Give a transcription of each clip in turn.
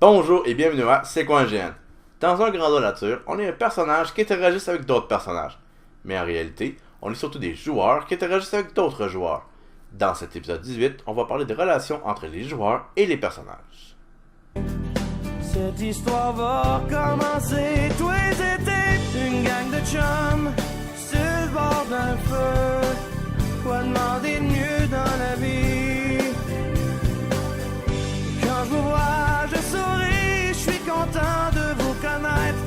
Bonjour et bienvenue à C'est quoi un GN? Dans un grandeur nature, on est un personnage qui interagisse avec d'autres personnages. Mais en réalité, on est surtout des joueurs qui interagissent avec d'autres joueurs. Dans cet épisode 18, on va parler des relations entre les joueurs et les personnages. Cette histoire va commencer, tous les étés, une gang de chums, sur le bord d'un feu. Quoi demander de mieux dans la vie? Quand je vous vois, je souris, je suis content de vous connaître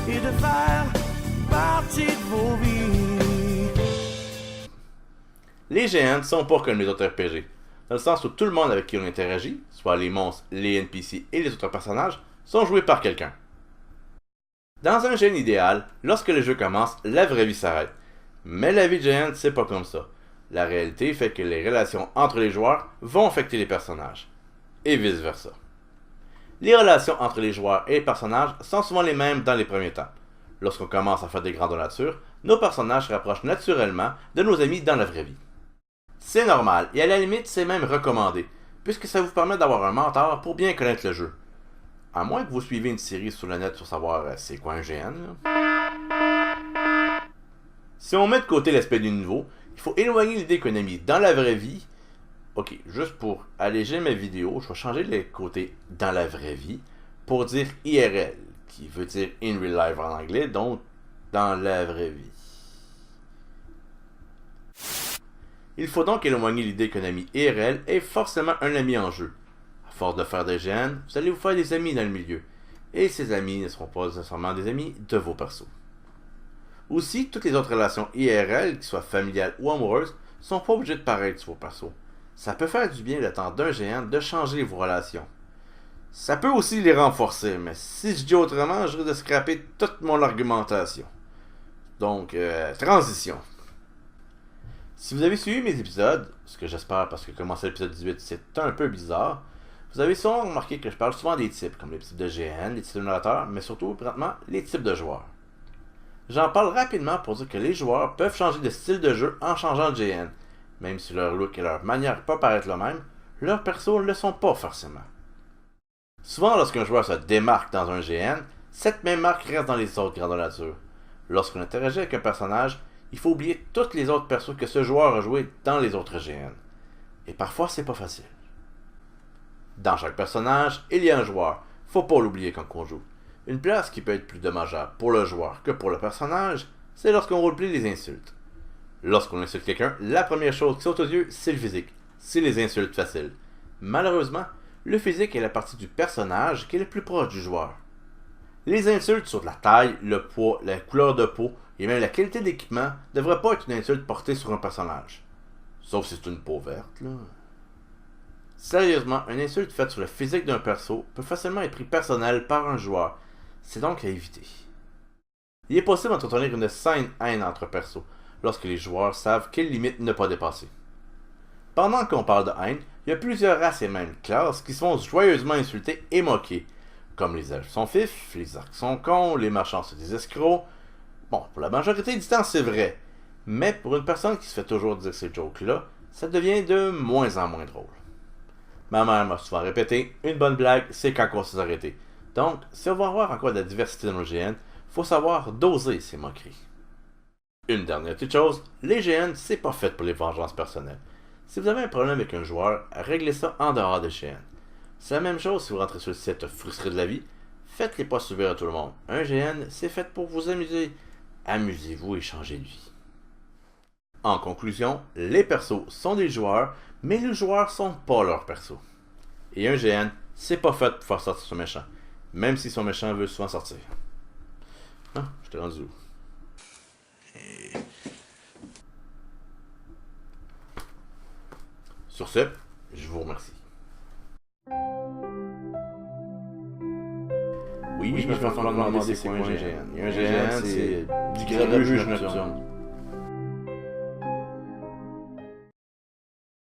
et de faire partie de vos vies. Les GN sont pas comme les autres RPG, dans le sens où tout le monde avec qui on interagit, soit les monstres, les NPC et les autres personnages, sont joués par quelqu'un. Dans un GN idéal, lorsque le jeu commence, la vraie vie s'arrête. Mais la vie de GN, c'est pas comme ça. La réalité fait que les relations entre les joueurs vont affecter les personnages. Et vice versa. Les relations entre les joueurs et les personnages sont souvent les mêmes dans les premiers temps. Lorsqu'on commence à faire des grandeurs nature, nos personnages se rapprochent naturellement de nos amis dans la vraie vie. C'est normal, et à la limite c'est même recommandé, puisque ça vous permet d'avoir un mentor pour bien connaître le jeu. À moins que vous suivez une série sur le net pour savoir c'est quoi un GN. Si on met de côté l'aspect du niveau, il faut éloigner l'idée qu'un ami dans la vraie vie... Ok, juste pour alléger mes vidéos, je vais changer le côté dans la vraie vie pour dire IRL, qui veut dire in real life en anglais, donc dans la vraie vie. Il faut donc éloigner l'idée qu'un ami IRL est forcément un ami en jeu. À force de faire des GN, vous allez vous faire des amis dans le milieu, et ces amis ne seront pas nécessairement des amis de vos persos. Aussi, toutes les autres relations IRL, qu'ils soient familiales ou amoureuses, sont pas obligées de paraître sur vos persos. Ça peut faire du bien le temps d'un GN de changer vos relations. Ça peut aussi les renforcer, mais si je dis autrement, je risque de scraper toute mon argumentation. Donc, transition. Si vous avez suivi mes épisodes, ce que j'espère parce que commencer l'épisode 18 c'est un peu bizarre, vous avez souvent remarqué que je parle souvent des types, comme les types de GN, les types de narrateurs, mais surtout, présentement, les types de joueurs. J'en parle rapidement pour dire que les joueurs peuvent changer de style de jeu en changeant de GN. Même si leur look et leur manière peuvent paraître le même, leurs persos ne le sont pas forcément. Souvent, lorsqu'un joueur se démarque dans un GN, cette même marque reste dans les autres grandeurs nature. Lorsqu'on interagit avec un personnage, il faut oublier toutes les autres persos que ce joueur a joué dans les autres GN. Et parfois, c'est pas facile. Dans chaque personnage, il y a un joueur, faut pas l'oublier quand on joue. Une place qui peut être plus dommageable pour le joueur que pour le personnage, c'est lorsqu'on roleplay les insultes. Lorsqu'on insulte quelqu'un, la première chose qui saute aux yeux, c'est le physique. C'est les insultes faciles. Malheureusement, le physique est la partie du personnage qui est le plus proche du joueur. Les insultes sur la taille, le poids, la couleur de peau et même la qualité d'équipement ne devraient pas être une insulte portée sur un personnage. Sauf si c'est une peau verte, là. Sérieusement, une insulte faite sur le physique d'un perso peut facilement être pris personnel par un joueur. C'est donc à éviter. Il est possible d'entretenir une saine haine entre persos, lorsque les joueurs savent quelles limites ne pas dépasser. Pendant qu'on parle de haine, il y a plusieurs races et même classes qui se font joyeusement insulter et moquer, comme les elfes sont fifs, les orques sont cons, les marchands sont des escrocs. Bon, pour la majorité du temps c'est vrai, mais pour une personne qui se fait toujours dire ces jokes-là, ça devient de moins en moins drôle. Ma mère m'a souvent répété, une bonne blague, c'est quand on s'est arrêté. Donc, si on va avoir encore de la diversité dans nos GN, faut savoir doser ces moqueries. Une dernière petite chose, les GN, c'est pas fait pour les vengeances personnelles. Si vous avez un problème avec un joueur, réglez ça en dehors des GN. C'est la même chose si vous rentrez sur le site frustré de la vie, faites-les pas subir à tout le monde. Un GN, c'est fait pour vous amuser. Amusez-vous et changez de vie. En conclusion, les persos sont des joueurs, mais les joueurs sont pas leurs persos. Et un GN, c'est pas fait pour faire sortir son méchant, même si son méchant veut souvent sortir. Ah, je t'ai rendu où? Sur ce, je vous remercie. Oui, je me fais encore demander c'est quoi un GN. Un GN, c'est du grabuge nocturne.